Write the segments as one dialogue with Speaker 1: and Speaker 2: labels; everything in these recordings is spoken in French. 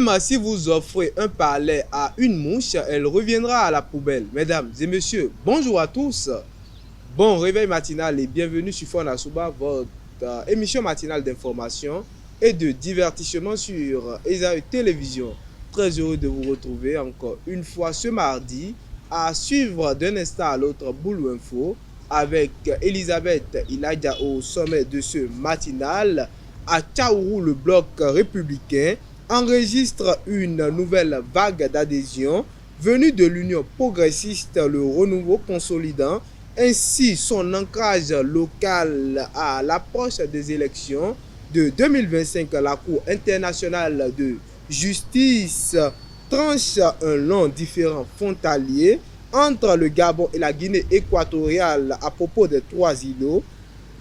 Speaker 1: Même si vous offrez un palais à une mouche, elle reviendra à la poubelle. Mesdames et messieurs, bonjour à tous. Bon réveil matinal et bienvenue sur Fona Souba, votre émission matinale d'information et de divertissement sur Esaü Télévision. Très heureux de vous retrouver encore une fois ce mardi à suivre d'un instant à l'autre Boulou Info avec Elisabeth Iladia au sommet de ce matinal. À Tchaourou, le bloc républicain enregistre une nouvelle vague d'adhésion venue de l'Union progressiste, le renouveau consolidant ainsi son ancrage local à l'approche des élections de 2025. La Cour internationale de justice tranche un long différend frontalier entre le Gabon et la Guinée équatoriale à propos des trois îlots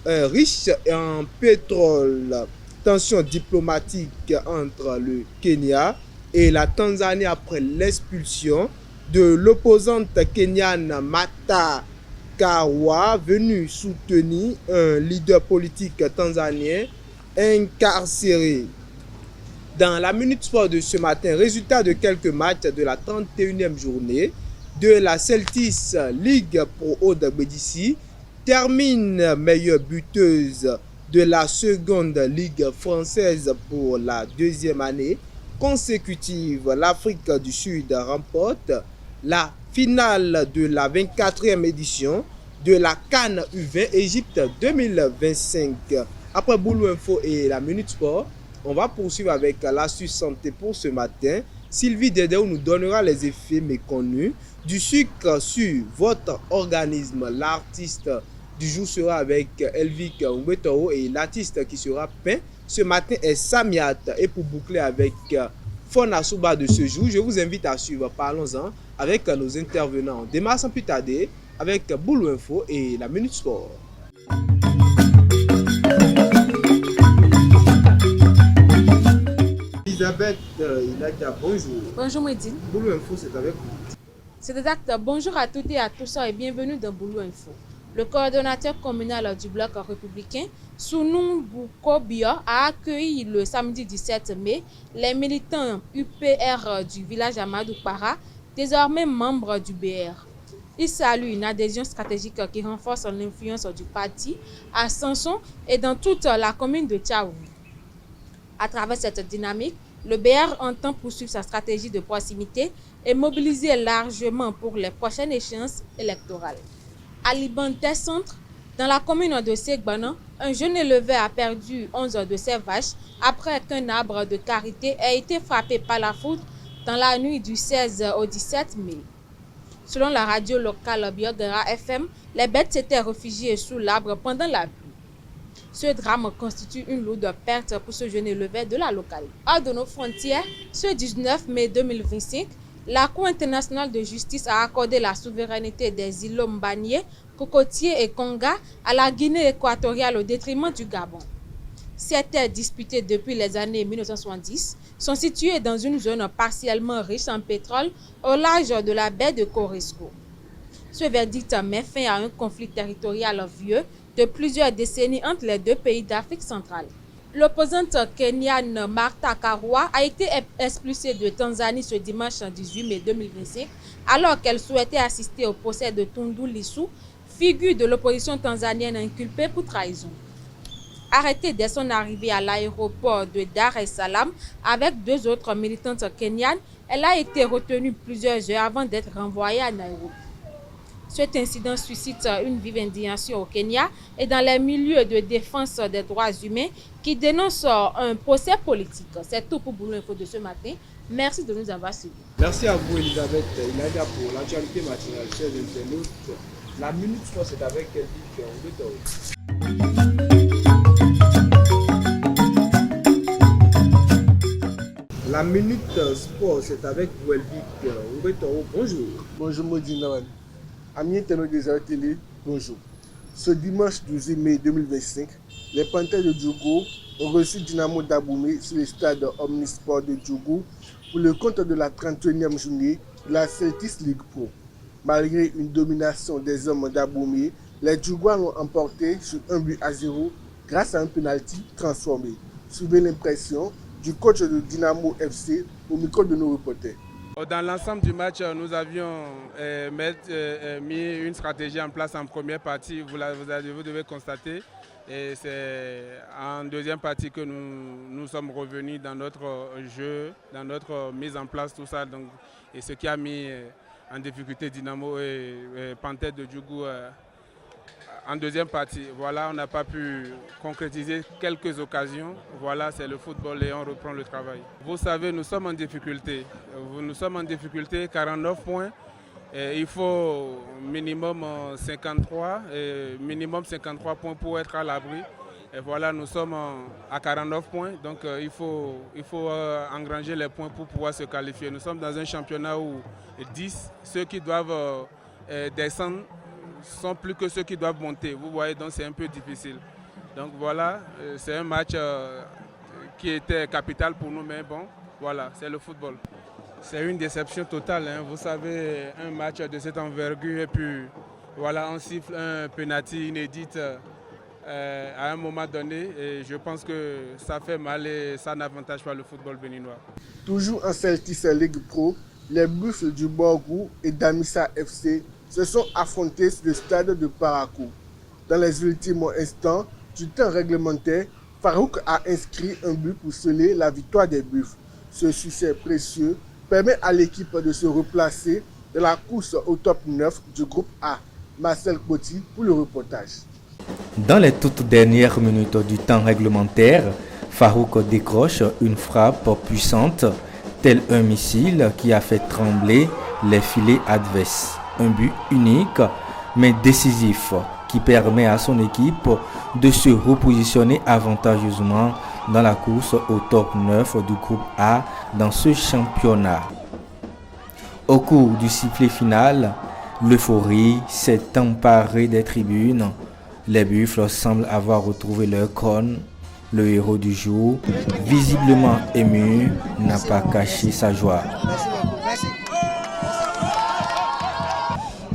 Speaker 1: riches en pétrole. Tension diplomatique entre le Kenya et la Tanzanie après l'expulsion de l'opposante kenyane Martha Karua, venu soutenir un leader politique tanzanien incarcéré. Dans la Minute Sport de ce matin, résultat de quelques matchs de la 31e journée de la Celtics League Pro Haut de BDC, termine meilleure buteuse de la seconde ligue française pour la deuxième année consécutive. L'Afrique du Sud remporte la finale de la 24e édition de la CAN U20 Égypte 2025. Après Boulou Info et la Minute Sport, on va poursuivre avec l'astuce santé pour ce matin. Sylvie Dedeo nous donnera les effets méconnus du sucre sur votre organisme. L'artiste du jour sera avec Elvic Mbetoro et l'artiste qui sera peint ce matin est Samiat. Et pour boucler avec Fona Souba de ce jour, je vous invite à suivre Parlons-en avec nos intervenants. On démarre sans plus tarder avec Boulou Info et la Minute Sport. Elisabeth Iladia, bonjour.
Speaker 2: Bonjour Medine.
Speaker 1: Boulou Info, c'est avec vous.
Speaker 2: C'est exact. Bonjour à toutes et à tous et bienvenue dans Boulou Info. Le coordonnateur communal du bloc républicain, Sounou Boukobio, a accueilli le samedi 17 mai les militants UPR du village Amadou Para, désormais membres du BR. Il salue une adhésion stratégique qui renforce l'influence du parti à Sanson et dans toute la commune de Tchaourou. À travers cette dynamique, le BR entend poursuivre sa stratégie de proximité et mobiliser largement pour les prochaines échéances électorales. À Libantais Centre, dans la commune de Segbana, un jeune éleveur a perdu 11 de ses vaches après qu'un arbre de karité ait été frappé par la foudre dans la nuit du 16 au 17 mai. Selon la radio locale Biogara FM, les bêtes s'étaient réfugiées sous l'arbre pendant la pluie. Ce drame constitue une lourde perte pour ce jeune éleveur de la localité. Hors de nos frontières, ce 19 mai 2025, la Cour internationale de justice a accordé la souveraineté des îlots Mbanié, Cocotier et Konga à la Guinée équatoriale au détriment du Gabon. Ces terres disputées depuis les années 1970 sont situées dans une zone partiellement riche en pétrole au large de la baie de Corisco. Ce verdict met fin à un conflit territorial vieux de plusieurs décennies entre les deux pays d'Afrique centrale. L'opposante kenyane Martha Karua a été expulsée de Tanzanie ce dimanche 18 mai 2025 alors qu'elle souhaitait assister au procès de Tundu Lissu, figure de l'opposition tanzanienne inculpée pour trahison. Arrêtée dès son arrivée à l'aéroport de Dar es Salaam avec deux autres militantes kenyanes, elle a été retenue plusieurs heures avant d'être renvoyée à Nairobi. Cet incident suscite une vive indignation au Kenya et dans les milieux de défense des droits humains qui dénoncent un procès politique. C'est tout pour Boulou Info de ce matin. Merci de nous avoir suivis.
Speaker 1: Merci à vous Elisabeth Iladia pour l'actualité matinale, chers internautes. La Minute Sport, c'est avec Elvic Mbetoro. La Minute Sport, c'est avec vous Elvic Mbetoro. Bonjour.
Speaker 3: Bonjour Modine. Amis internautes des Esaü Télé, bonjour. Ce dimanche 12 mai 2025, les Panthères de Djougou ont reçu Dynamo d'Aboumé sur le stade Omnisport de Djougou pour le compte de la 31e journée de la Celtics League Pro. Malgré une domination des hommes d'Aboumé, les Djougouans l'ont emporté sur 1-0 grâce à un penalty transformé. Suivez l'impression du coach de Dynamo FC, au micro de nos reporters.
Speaker 4: Dans l'ensemble du match, nous avions mis une stratégie en place en première partie, vous devez constater. Et c'est en deuxième partie que nous sommes revenus dans notre jeu, dans notre mise en place, tout ça. Donc, et ce qui a mis en difficulté Dynamo et Panthère de Djougou en deuxième partie. Voilà, on n'a pas pu concrétiser quelques occasions. Voilà, c'est le football et on reprend le travail. Vous savez, nous sommes en difficulté. Nous sommes en difficulté, 49 points. Et il faut minimum 53 points pour être à l'abri. Et voilà, nous sommes à 49 points. Donc il faut engranger les points pour pouvoir se qualifier. Nous sommes dans un championnat où 10, ceux qui doivent descendre, sont plus que ceux qui doivent monter. Vous voyez, donc c'est un peu difficile. Donc voilà, c'est un match qui était capital pour nous, mais bon, voilà, c'est le football. C'est une déception totale, hein. Vous savez, un match de cette envergure et puis voilà, on siffle un penalty inédit à un moment donné et je pense que ça fait mal et ça n'avantage pas le football béninois.
Speaker 3: Toujours en Celtics League Pro, les Buffles du Borgou et Damissa FC se sont affrontés sur le stade de Parakou. Dans les ultimes instants du temps réglementaire, Farouk a inscrit un but pour sceller la victoire des Buffles. Ce succès précieux permet à l'équipe de se replacer dans la course au top 9 du groupe A. Marcel Coty pour le reportage.
Speaker 5: Dans les toutes dernières minutes du temps réglementaire, Farouk décroche une frappe puissante, tel un missile qui a fait trembler les filets adverses. Un but unique mais décisif qui permet à son équipe de se repositionner avantageusement dans la course au top 9 du groupe A dans ce championnat. Au cours du sifflet final, l'euphorie s'est emparée des tribunes. Les Buffles semblent avoir retrouvé leur cône. Le héros du jour, visiblement ému, n'a pas caché sa joie.
Speaker 6: Merci.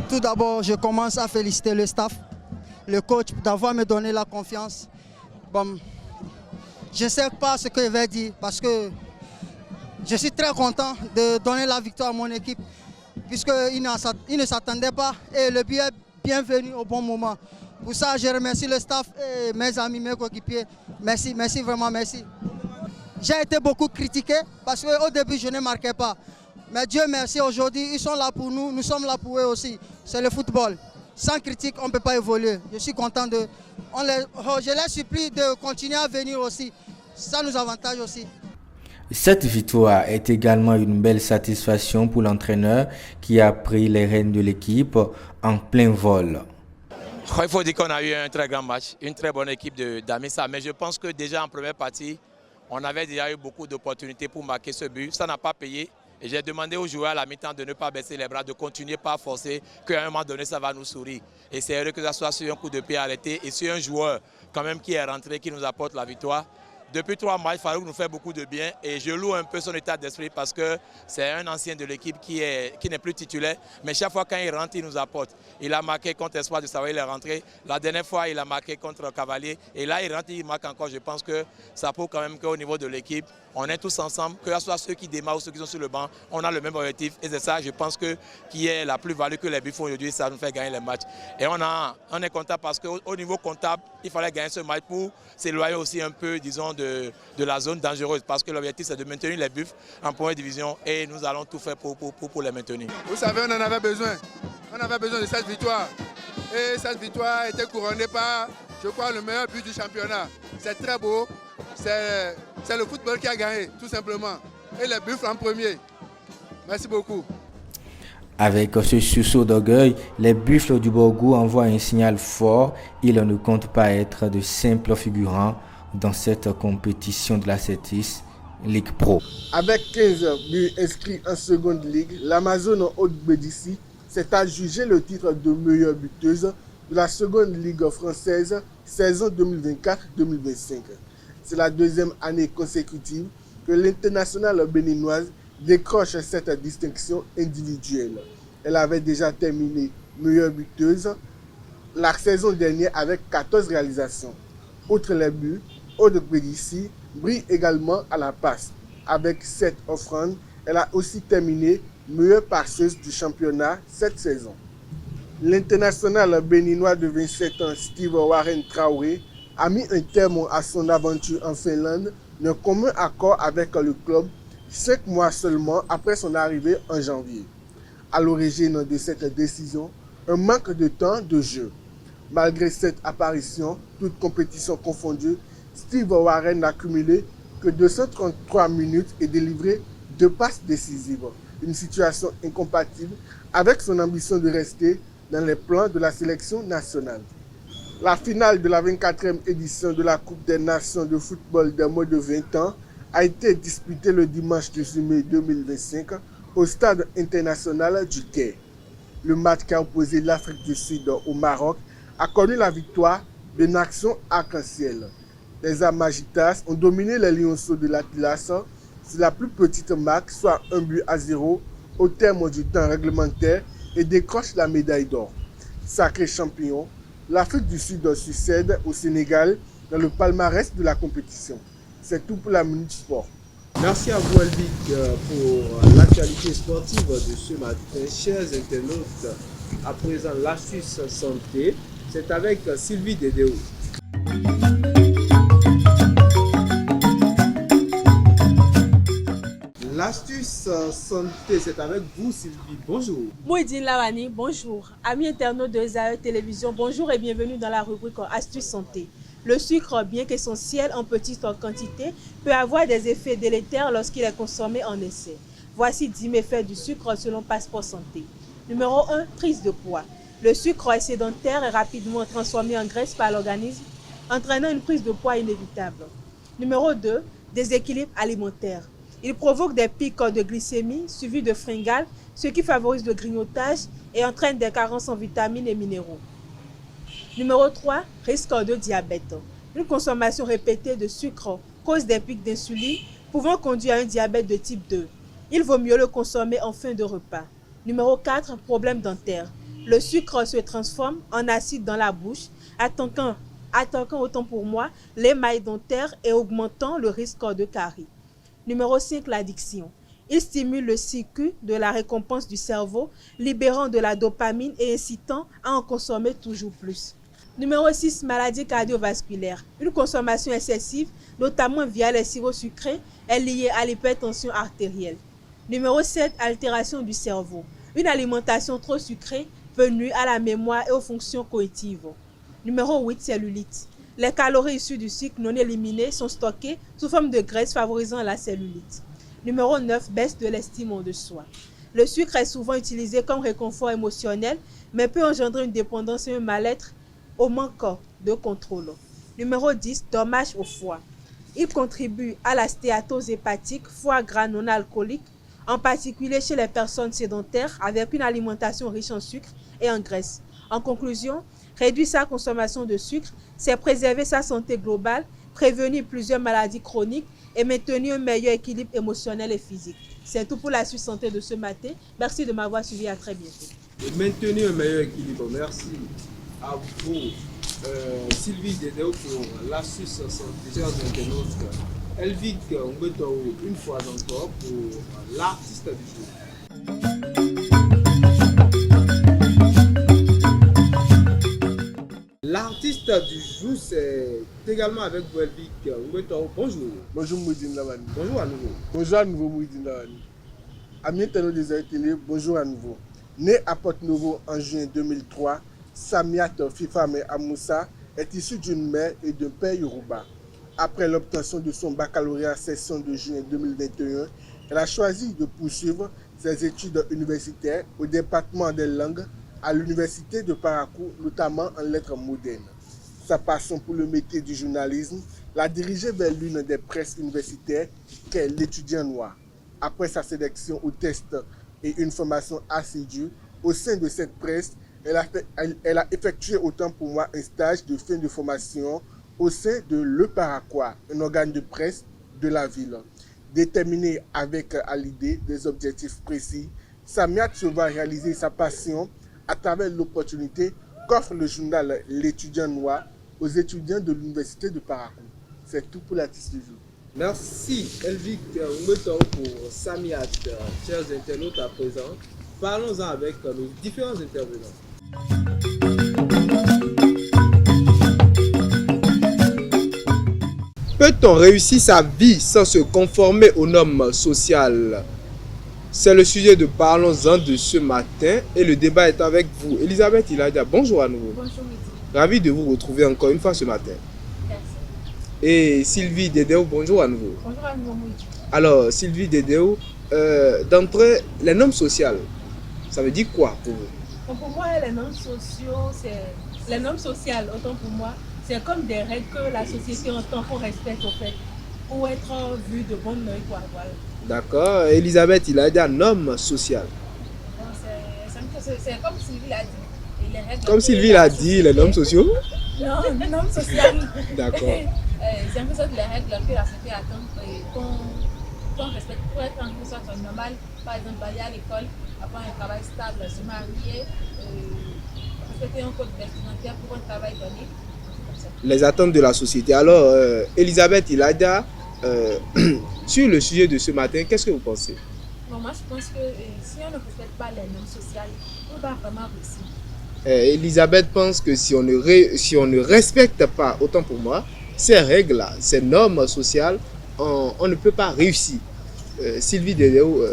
Speaker 6: Tout d'abord, je commence à féliciter le staff, le coach d'avoir me donné la confiance. Bon, je ne sais pas ce que je vais dire parce que je suis très content de donner la victoire à mon équipe puisqu'ils ne s'attendaient pas et le but est bienvenu au bon moment. Pour ça, je remercie le staff et mes amis, mes coéquipiers. Merci, merci, vraiment merci. J'ai été beaucoup critiqué parce qu'au début, je ne marquais pas. Mais Dieu merci, aujourd'hui, ils sont là pour nous, nous sommes là pour eux aussi. C'est le football. Sans critique, on ne peut pas évoluer. Je suis content de... je les supplie de continuer à venir aussi. Ça nous avantage aussi.
Speaker 5: Cette victoire est également une belle satisfaction pour l'entraîneur qui a pris les rênes de l'équipe en plein vol.
Speaker 7: Il faut dire qu'on a eu un très grand match, une très bonne équipe de Damissa. Mais je pense que déjà en première partie, on avait déjà eu beaucoup d'opportunités pour marquer ce but. Ça n'a pas payé. Et j'ai demandé aux joueurs à la mi-temps de ne pas baisser les bras, de continuer pas forcer, qu'à un moment donné, ça va nous sourire. Et c'est heureux que ça soit sur un coup de pied arrêté et sur un joueur quand même qui est rentré, qui nous apporte la victoire. Depuis 3 matchs, Farouk nous fait beaucoup de bien et je loue un peu son état d'esprit parce que c'est un ancien de l'équipe qui n'est plus titulaire. Mais chaque fois quand il rentre, il nous apporte. Il a marqué contre Espoir de Savoie, il est rentré. La dernière fois, il a marqué contre Cavalier. Et là, il rentre, il marque encore. Je pense que ça prouve quand même qu'au niveau de l'équipe, on est tous ensemble, que ce soit ceux qui démarrent ou ceux qui sont sur le banc, on a le même objectif. Et c'est ça, je pense qui est la plus-value que les Buffles font aujourd'hui, ça nous fait gagner les matchs. Et on est content parce qu'au niveau comptable, il fallait gagner ce match pour s'éloigner aussi un peu, disons, de la zone dangereuse. Parce que l'objectif, c'est de maintenir les Buffles en première division et nous allons tout faire pour les maintenir.
Speaker 8: Vous savez, on en avait besoin. On avait besoin de cette victoire. Et cette victoire a été couronnée par, je crois, le meilleur but du championnat. C'est très beau. C'est le football qui a gagné, tout simplement. Et les Buffles en premier. Merci beaucoup.
Speaker 5: Avec ce sursaut d'orgueil, les Buffles du Borgou envoient un signal fort. Ils ne comptent pas être de simples figurants dans cette compétition de la Celtics League Pro.
Speaker 3: Avec 15 buts inscrits en seconde ligue, l'Amazone Haute-Bédissi s'est adjugé le titre de meilleure buteuse de la seconde ligue française saison 2024-2025. C'est la deuxième année consécutive que l'internationale béninoise décroche cette distinction individuelle. Elle avait déjà terminé meilleure buteuse la saison dernière avec 14 réalisations. Outre les buts, Haute-Bédissi brille également à la passe. Avec 7 offrandes, elle a aussi terminé meilleure passeuse du championnat cette saison. L'international béninois de 27 ans, Steve Warren Traoré, a mis un terme à son aventure en Finlande d'un commun accord avec le club 5 mois seulement après son arrivée en janvier. À l'origine de cette décision, un manque de temps de jeu. Malgré cette apparition, toutes compétitions confondues, Steve Warren n'a cumulé que 233 minutes et délivré 2 passes décisives. Une situation incompatible avec son ambition de rester dans les plans de la sélection nationale. La finale de la 24e édition de la Coupe des Nations de football des moins de 20 ans a été disputée le dimanche 18 mai 2025 au stade international du Caire. Le match qui a opposé l'Afrique du Sud au Maroc a connu la victoire d'une action arc-en-ciel. Les Amagitas ont dominé les Lionceaux de l'Atlas sur la plus petite marque, soit 1-0 au terme du temps réglementaire et décrochent la médaille d'or. Sacré champion, l'Afrique du Sud succède au Sénégal dans le palmarès de la compétition. C'est tout pour la Minute Sport.
Speaker 1: Merci à vous, Elvic, pour l'actualité sportive de ce matin. Chers internautes, à présent, l'astuce santé, c'est avec Sylvie Dédéo. L'astuce santé, c'est avec vous, Sylvie. Bonjour.
Speaker 9: Mouidine Lawani, bonjour. Amis internautes de Zaïre Télévision, bonjour et bienvenue dans la rubrique Astuce santé. Le sucre, bien qu'essentiel en petite quantité, peut avoir des effets délétères lorsqu'il est consommé en excès. Voici 10 méfaits du sucre selon Passeport Santé. Numéro 1, prise de poids. Le sucre est sédentaire et rapidement transformé en graisse par l'organisme, entraînant une prise de poids inévitable. Numéro 2, déséquilibre alimentaire. Il provoque des pics de glycémie suivis de fringales, ce qui favorise le grignotage et entraîne des carences en vitamines et minéraux. Numéro 3, risque de diabète. Une consommation répétée de sucre cause des pics d'insuline pouvant conduire à un diabète de type 2. Il vaut mieux le consommer en fin de repas. Numéro 4, problème dentaire. Le sucre se transforme en acide dans la bouche, attaquant autant pour moi l'émail dentaire et augmentant le risque de carie. Numéro 5, l'addiction. Il stimule le circuit de la récompense du cerveau, libérant de la dopamine et incitant à en consommer toujours plus. Numéro 6, maladie cardiovasculaire. Une consommation excessive, notamment via les sirops sucrés, est liée à l'hypertension artérielle. Numéro 7, altération du cerveau. Une alimentation trop sucrée peut nuire à la mémoire et aux fonctions cognitives. Numéro 8, cellulite. Les calories issues du sucre non éliminées sont stockées sous forme de graisse favorisant la cellulite. Numéro 9, baisse de l'estime de soi. Le sucre est souvent utilisé comme réconfort émotionnel, mais peut engendrer une dépendance et un mal-être au manque de contrôle. Numéro 10, dommage au foie. Il contribue à la stéatose hépatique, foie gras non alcoolique, en particulier chez les personnes sédentaires avec une alimentation riche en sucre et en graisse. En conclusion, réduire sa consommation de sucre, c'est préserver sa santé globale, prévenir plusieurs maladies chroniques et maintenir un meilleur équilibre émotionnel et physique. C'est tout pour la suite santé de ce matin. Merci de m'avoir suivi. À très bientôt.
Speaker 1: Et maintenir un meilleur équilibre. Merci à vous, Sylvie Dédéo, pour l'astuce santé. Chers internautes, Elvic Ngbeto, une fois encore, pour l'artiste du jour. L'artiste du jour, c'est également avec vous, Elvic Ngbeto. Bonjour.
Speaker 3: Bonjour Mouidine Lawani.
Speaker 1: Bonjour à nouveau.
Speaker 3: Bonjour à nouveau Mouidine Lawani. Amis internautes de Zaïre Télé, bonjour à nouveau. Né à Porte-Novo en juin 2003, Samiat Fifame Amoussa est issu d'une mère et d'un père yoruba. Après l'obtention de son baccalauréat session de juin 2021, elle a choisi de poursuivre ses études universitaires au département des langues à l'université de Parakou, notamment en lettres modernes. Sa passion pour le métier du journalisme l'a dirigée vers l'une des presses universitaires qu'est l'Étudiant Noir. Après sa sélection au test et une formation assidue au sein de cette presse, elle a effectué autant pour moi un stage de fin de formation au sein de Le Paraquois, un organe de presse de la ville. Déterminée avec à l'idée des objectifs précis, Samiat se va réaliser sa passion à travers l'opportunité qu'offre le journal L'Étudiant Noir aux étudiants de l'université de Parakou. C'est tout pour l'artiste du jour.
Speaker 1: Merci Elvic Ngbeton pour Samiat. Chers internautes, à présent, parlons-en avec nos différents intervenants. Peut-on réussir sa vie sans se conformer aux normes sociales? C'est le sujet de Parlons-en de ce matin et le débat est avec vous. Elisabeth Iladia, bonjour à nouveau.
Speaker 2: Bonjour, Midi.
Speaker 1: Ravi de vous retrouver encore une fois ce matin.
Speaker 2: Merci.
Speaker 1: Et Sylvie Dedeo, bonjour à nouveau.
Speaker 2: Bonjour à nouveau, Midi.
Speaker 1: Alors, Sylvie Dedeo, d'entrée, les normes sociales, ça veut dire quoi pour vous?
Speaker 9: Donc pour moi, les normes sociales, autant pour moi, c'est comme des règles que la société entend qu'on respecte au fait, pour être vu de bon oeil, quoi, voilà.
Speaker 1: D'accord. Elisabeth, il a dit normes sociales.
Speaker 2: C'est comme Sylvie l'a dit. Et les règles
Speaker 1: Comme Sylvie l'a dit, les normes sociaux?
Speaker 2: Non, les normes sociales.
Speaker 1: D'accord.
Speaker 2: C'est un peu ça les règles que la société attend qu'on respecte pour être en sorte normal. Par exemple, aller à l'école, avoir un travail stable, se marier, respecter un code vestimentaire pour un travail donné.
Speaker 1: Les attentes de la société. Alors, Elisabeth, il a dit sur le sujet de ce matin, qu'est-ce que vous pensez?
Speaker 2: Bon, moi, je pense que si on ne respecte pas les normes sociales, on va vraiment réussir.
Speaker 1: Elisabeth pense que si on ne respecte pas, autant pour moi, ces règles-là, ces normes sociales, on ne peut pas réussir. Sylvie Dedeo,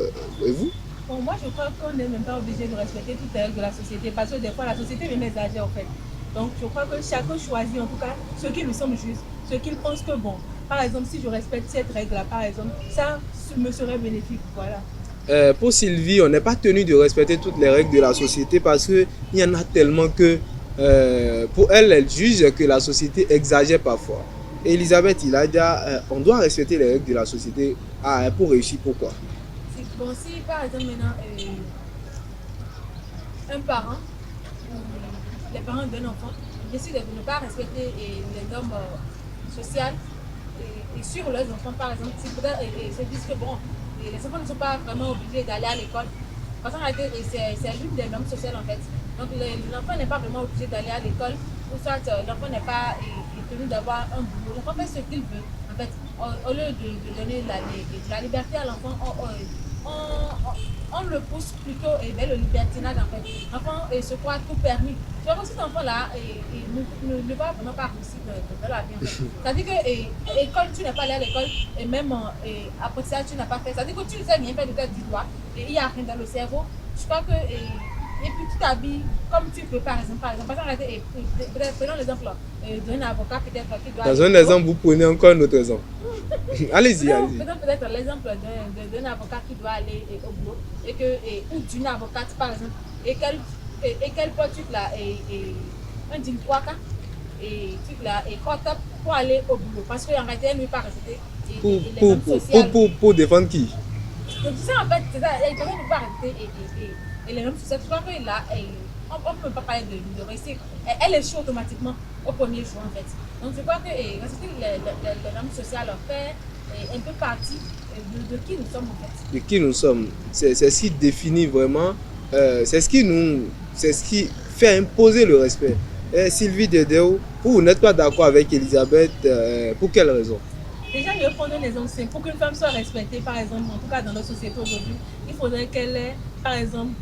Speaker 1: et vous?
Speaker 9: Bon, moi, je crois qu'on n'est même pas obligé de respecter toutes les règles de la société parce que des fois, la société même exagère en fait. Donc, je crois que chacun choisit en tout cas ce qui lui semble juste, ce qu'il pense que bon. Par exemple, si je respecte cette règle-là, par exemple, ça me serait bénéfique, voilà.
Speaker 1: Pour Sylvie, on n'est pas tenu de respecter toutes les règles de la société parce qu'il y en a tellement que, pour elle, elle juge que la société exagère parfois. Et Elisabeth, il a dit, on doit respecter les règles de la société pour réussir. Pourquoi?
Speaker 2: Bon, si par exemple maintenant, un parent, les parents d'un enfant, décident de ne pas respecter les normes sociales et sur leurs enfants, par exemple, si peut-être ils se disent que bon, les enfants ne sont pas vraiment obligés d'aller à l'école. Parce qu'en réalité, c'est l'une des normes sociales en fait. Donc l'enfant n'est pas vraiment obligé d'aller à l'école, ou soit l'enfant n'est pas tenu d'avoir un boulot. L'enfant fait ce qu'il veut. En fait, au lieu de donner la liberté à l'enfant, on le pousse plutôt vers le libertinage en fait. L'enfant se croit tout permis. Tu vois, cet enfant-là ne va vraiment pas réussir dans la vie en fait. C'est-à-dire que école, tu n'es pas allé à l'école et même apprentissage, tu n'as pas fait. C'est-à-dire que tu ne sais rien faire de tes 10 doigts et il n'y a rien dans le cerveau. Je crois que et puis tu t'habilles comme tu peux par exemple. Prenons l'exemple d'un avocat peut-être qui doit...
Speaker 1: Dans un exemple, vous prenez encore un autre exemple. Allez-y.
Speaker 2: Peut-être l'exemple d'un avocat qui doit aller au boulot ou d'une avocate par exemple et qu'elle porte truc là un jean quaka et truc là et crop-top pour aller au boulot parce qu'en réalité elle ne veut pas rester
Speaker 1: pour défendre qui?
Speaker 2: Donc tu sais en fait c'est ça, elle ne veut pas rester et les normes sociales, tu vois que là on ne peut pas parler de réussir. Elle échoue automatiquement au premier choix en fait. Donc je crois que respecter les normes sociales fait un peu partie de qui nous sommes en fait.
Speaker 1: De qui nous sommes. C'est ce qui définit vraiment, c'est ce qui fait imposer le respect. Sylvie Dedeo, vous n'êtes pas d'accord avec Elisabeth, pour quelle raison?
Speaker 9: Déjà, il faut les anciens. Pour qu'une femme soit respectée, par exemple, en tout cas dans notre société aujourd'hui, il faudrait qu'elle ait, par exemple,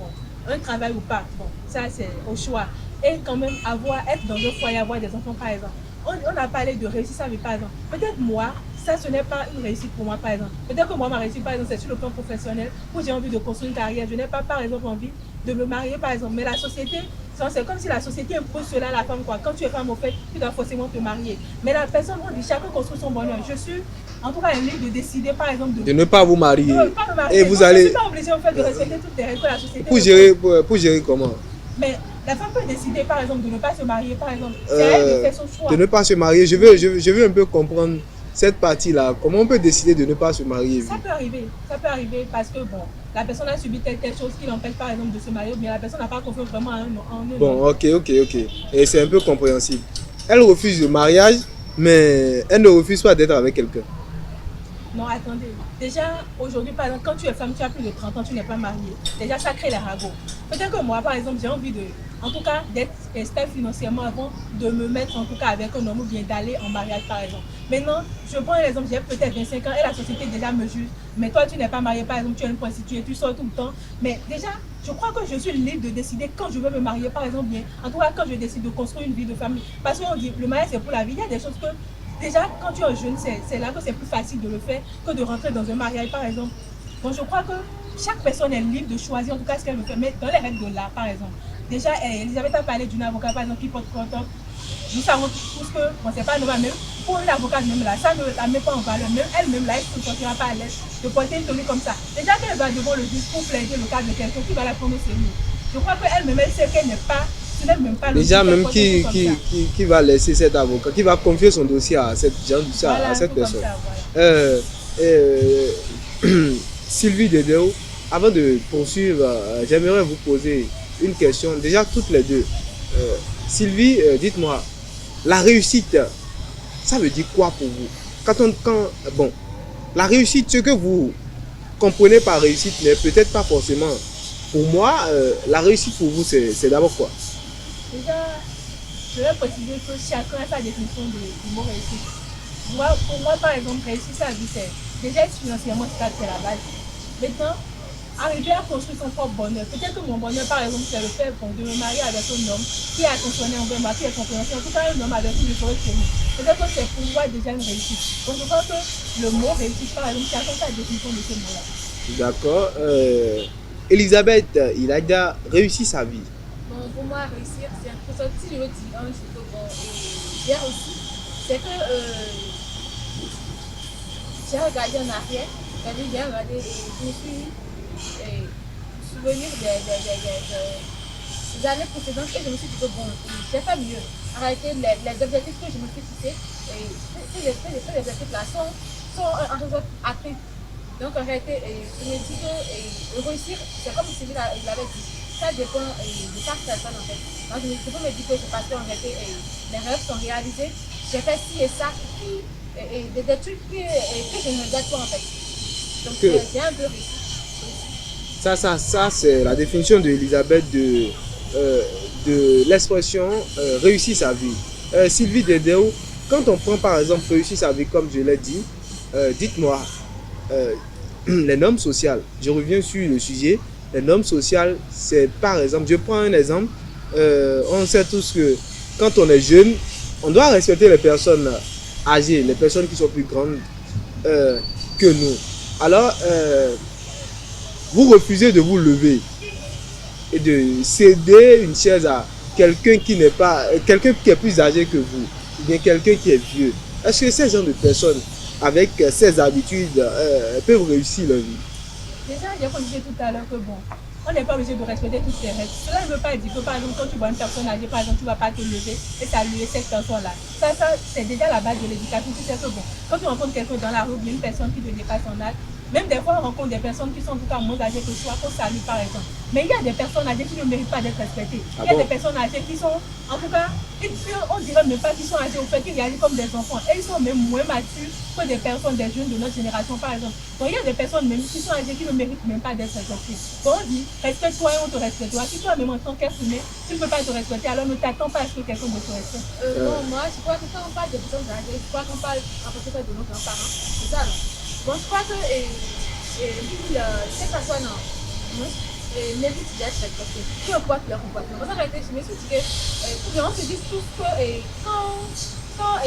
Speaker 9: un travail ou pas. Bon, ça c'est au choix. Et quand même être dans un foyer, avoir des enfants, par exemple. On a parlé de réussite, ça veut par exemple. Peut-être moi, ça ce n'est pas une réussite pour moi, par exemple. Peut-être que moi, ma réussite, par exemple, c'est sur le plan professionnel, où j'ai envie de construire une carrière. Je n'ai pas, par exemple, envie de me marier, par exemple. Mais la société, c'est comme si la société impose cela à la femme, quoi. Quand tu es femme, au fait, tu dois forcément te marier. Mais la personne, on dit, chacun construit son bonheur. Je suis, en tout cas, libre de décider, par exemple, de
Speaker 1: ne pas vous marier.
Speaker 9: Ne pas me marier.
Speaker 1: Et vous
Speaker 9: donc,
Speaker 1: allez...
Speaker 9: Je ne suis pas obligée, en fait, de respecter toutes les règles que la société...
Speaker 1: Pour gérer comment?
Speaker 9: Mais la femme peut décider, par exemple, de ne pas se marier, par exemple. C'est elle qui fait son choix.
Speaker 1: De ne pas se marier. Je veux un peu comprendre cette partie-là. Comment on peut décider de ne pas se marier?
Speaker 9: Ça peut arriver parce que, bon, la personne a subi telle chose qui l'empêche, par exemple, de se marier, mais la personne n'a pas confiance vraiment en eux.
Speaker 1: Bon, ok. Et c'est un peu compréhensible. Elle refuse le mariage, mais elle ne refuse pas d'être avec quelqu'un.
Speaker 9: Non, attendez. Déjà, aujourd'hui, par exemple, quand tu es femme, tu as plus de 30 ans, tu n'es pas mariée. Déjà, ça crée les ragots. Peut-être que moi, par exemple, j'ai envie en tout cas, d'être stable financièrement avant de me mettre en tout cas avec un homme ou bien d'aller en mariage par exemple. Maintenant, je prends l'exemple, j'ai peut-être 25 ans et la société déjà me juge. Mais toi, tu n'es pas marié par exemple, tu es une prostituée, tu sors tout le temps. Mais déjà, je crois que je suis libre de décider quand je veux me marier par exemple, bien. En tout cas, quand je décide de construire une vie de famille. Parce qu'on dit, le mariage c'est pour la vie, il y a des choses que déjà, quand tu es jeune, c'est là que c'est plus facile de le faire que de rentrer dans un mariage, par exemple. Donc, je crois que chaque personne est libre de choisir, en tout cas, ce qu'elle veut faire. Mais dans les règles de l'art, par exemple. Déjà, Elisabeth a parlé d'une avocate, par exemple, qui porte content. Nous savons tous que, bon, c'est pas normal, même pour une avocate, même là, ça ne la met pas en valeur. Même elle-même, là, elle ne se sentira pas à l'aise de porter une tenue comme ça. Déjà qu'elle va devant le juge pour plaider le cas de quelqu'un qui va la prendre au sérieux. Je crois qu'elle-même, elle sait qu'elle n'est pas.
Speaker 1: Déjà même qui va laisser cet avocat, qui va confier son dossier à cette personne. Voilà. Sylvie Dedeo, avant de poursuivre, j'aimerais vous poser une question, déjà toutes les deux. Sylvie, dites-moi, la réussite, ça veut dire quoi pour vous? Bon, la réussite, ce que vous comprenez par réussite n'est peut-être pas forcément. Pour moi, la réussite pour vous, c'est d'abord quoi?
Speaker 9: Déjà, je vais préciser que chacun a sa définition du mot réussite. Pour moi, par exemple, réussir sa vie, c'est déjà être financièrement stable, c'est la base. Maintenant, arriver à construire son propre bonheur. Peut-être que mon bonheur, par exemple, c'est le fait de me marier avec un homme qui est attentionné envers moi, qui est compréhensif. En tout cas, un homme avec qui je serai chez nous. Peut-être que c'est pour moi déjà une réussite. Donc, je pense que le mot réussite, par exemple, chacun a sa définition de ce mot-là.
Speaker 1: D'accord. Elisabeth, il a déjà réussi sa vie.
Speaker 2: Bon, pour moi, réussir, c'est un peu ça. Si je veux dire un chose bon, bien aussi, c'est que j'ai regardé en arrière, j'ai regardé, je me suis souvenir des années précédentes et je me suis dit que bon, j'ai fait mieux. Arrêter les objectifs que je me suis fixés, ces objectifs-là sont en quelque sorte atteints. Donc en réalité, je me dis que réussir, c'est comme Sylvie l'avait dit. Ça dépend de chaque personne en fait. Donc je peux me dire que c'est parce qu'en réalité, les rêves sont réalisés. J'ai fait ci et ça, des trucs que je ne regrette pas en fait. Donc c'est un peu réussi.
Speaker 1: Ça c'est la définition de Elisabeth de l'expression réussir sa vie. Sylvie Dedeo, quand on prend par exemple réussir sa vie comme je l'ai dit, dites-moi, les normes sociales, je reviens sur le sujet. Les normes sociales, c'est par exemple, je prends un exemple, on sait tous que quand on est jeune, on doit respecter les personnes âgées, les personnes qui sont plus grandes que nous. Alors, vous refusez de vous lever et de céder une chaise à quelqu'un qui n'est pas, quelqu'un qui est plus âgé que vous, ou bien quelqu'un qui est vieux. Est-ce que ces gens de personnes, avec ces habitudes, peuvent réussir leur vie?
Speaker 9: Déjà, j'ai dit tout à l'heure que bon, on n'est pas obligé de respecter toutes ces règles. Cela ne veut pas dire que par exemple, quand tu vois une personne âgée, par exemple, tu ne vas pas te lever et saluer cette personne-là. Ça c'est déjà la base de l'éducation. Tu sais que bon, quand tu rencontres quelqu'un dans la rue, une personne qui te dépasse en âge, même des fois on rencontre des personnes qui sont en tout cas moins âgées que toi, qu'on salue par exemple. Mais il y a des personnes âgées qui ne méritent pas d'être respectées. Il y a des personnes âgées qui sont, en tout cas, on dirait même pas qu'ils sont âgés au fait qu'ils réagissent comme des enfants. Et ils sont même moins matures que des personnes, des jeunes de notre génération par exemple. Donc il y a des personnes même qui sont âgées qui ne méritent même pas d'être respectées. Donc on dit, respecte-toi et on te respectera. Si toi-même en tant qu'être humain, tu ne peux pas te respecter, alors ne t'attends pas à ce que quelqu'un te respecte.
Speaker 2: Bon, moi je crois que quand on parle de personnes âgées, je crois qu'on parle en particulier de nos grands-parents. C'est ça, non? Bon, je crois que ces personnes méritent d'être respectées, peu importe leur comportement. Parce qu'en réalité, je me suis dit que on se dit tous que quand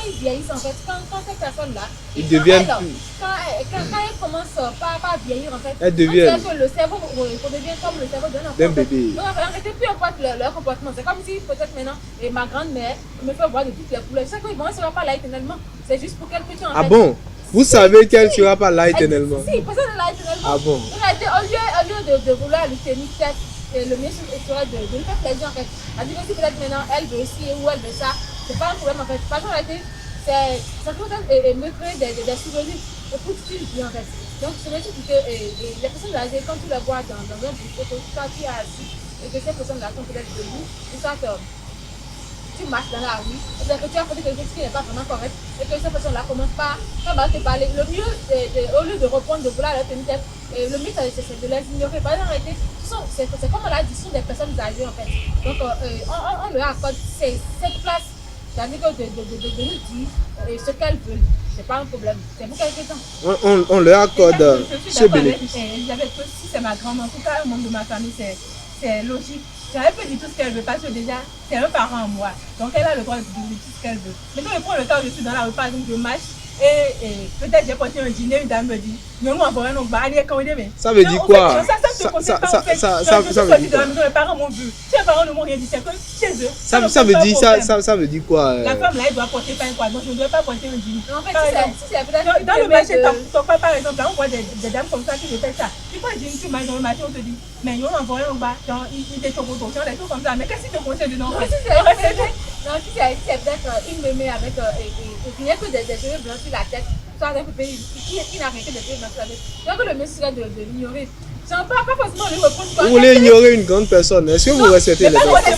Speaker 2: ils vieillissent, en fait, quand ces personnes-là,
Speaker 1: ils deviennent
Speaker 2: quand elles commencent pas à vieillir, en fait,
Speaker 1: elles deviennent
Speaker 2: que le cerveau redevient comme le cerveau d'un enfant.
Speaker 1: D'un bébé.
Speaker 2: Donc en réalité, peu importe leur comportement, c'est comme si peut-être maintenant ma grand-mère me fait voir de toutes les couleurs. Je sais qu'ils ne seront pas là éternellement, c'est juste pour quelques temps.
Speaker 1: Ah bon? Vous savez qu'elle ne sera pas là éternellement?
Speaker 2: Si, personne n'est là éternellement.
Speaker 1: Ah bon?
Speaker 2: Au lieu de vouloir lui tenir tête, le mieux serait de lui faire plaisir en fait. Elle dit que si peut-être maintenant elle veut aussi ou elle veut ça, c'est pas un problème en fait. Parce qu'en réalité, ça peut me créer des souvenirs pour toute une vie en fait. Donc je me dis que les personnes âgées, quand tu les vois dans un buffet, quand tu es assis et que ces personnes-là sont peut-être debout, ou soit tu marches dans la rue, c'est-à-dire que tu as fait quelque chose qui n'est pas vraiment correct et que ces personnes-là commencent pas à te parler. Le mieux, au lieu de reprendre, de vouloir leur tenir tête, le mieux, c'est de les ignorer. Par exemple, c'est comme on l'a dit, ce sont des personnes âgées en fait. Donc, on leur accorde cette place, c'est-à-dire de nous dire ce qu'elles veulent. C'est pas un problème. C'est pour quelque temps.
Speaker 1: On leur accorde ce bénéfice.
Speaker 9: Elisabeth, si c'est ma grand-mère, en tout cas, un membre de ma famille, c'est logique. J'avais pas dit tout ce qu'elle veut parce que déjà, c'est un parent à moi. Donc, elle a le droit de dire tout ce qu'elle veut. Mais quand je prends le cas où je suis dans la rue, par exemple, je marche et peut-être j'ai porté un dîner, une dame me dit, non, on va non,
Speaker 1: ça veut dire quoi?
Speaker 9: Ça veut dire quoi? Les parents m'ont vu. Si les parents ne m'ont rien dit, c'est que chez eux.
Speaker 1: Ça veut dire quoi?
Speaker 9: La femme là, elle doit porter pas un quoi. Donc, je ne dois pas porter un dîner.
Speaker 2: En fait,
Speaker 9: dans le marché, par exemple, là, on voit des dames comme ça qui me font ça. Tu peux dire, tu marches dans le marché, on te dit, mais ils ont envoyé en bas, ils te chopent autour, des choses comme ça. Mais qu'est-ce qui te conseille de non?
Speaker 2: Non, si c'est peut-être une mémé avec rien que des cheveux blancs sur la tête, soit un peu pays qui n'a rien que des cheveux blancs sur la tête. Donc le mieux serait de l'ignorer. C'est pas forcément le reproche.
Speaker 1: Vous voulez ignorer une grande personne, est-ce que vous respectez les gens?
Speaker 2: Arrêtez,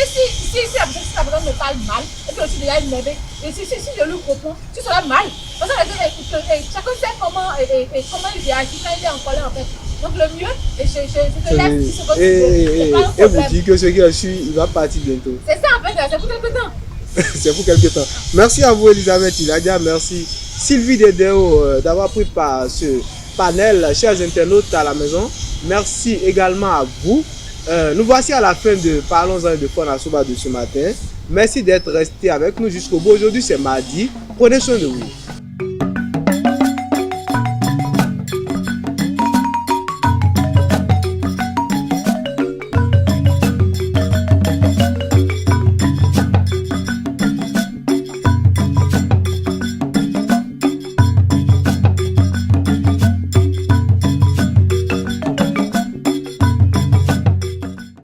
Speaker 2: si la personne me parle mal, et que je suis déjà énervé, et si je lui réponds, tu seras mal. Parce que chacun sait comment il réagit quand il est en colère en fait. Donc le mieux, je te laisse ce que
Speaker 1: et vous dites que ce qui est sûr, il va partir bientôt.
Speaker 2: C'est ça en fait, c'est pour quelque temps.
Speaker 1: C'est pour quelque temps. Merci à vous Elisabeth Iladia, merci Sylvie Dedeo d'avoir pris part à ce panel, chers internautes à la maison. Merci également à vous. Nous voici à la fin de Parlons-en de Fon Assoba de ce matin. Merci d'être resté avec nous jusqu'au bout. Aujourd'hui c'est mardi. Prenez soin de vous.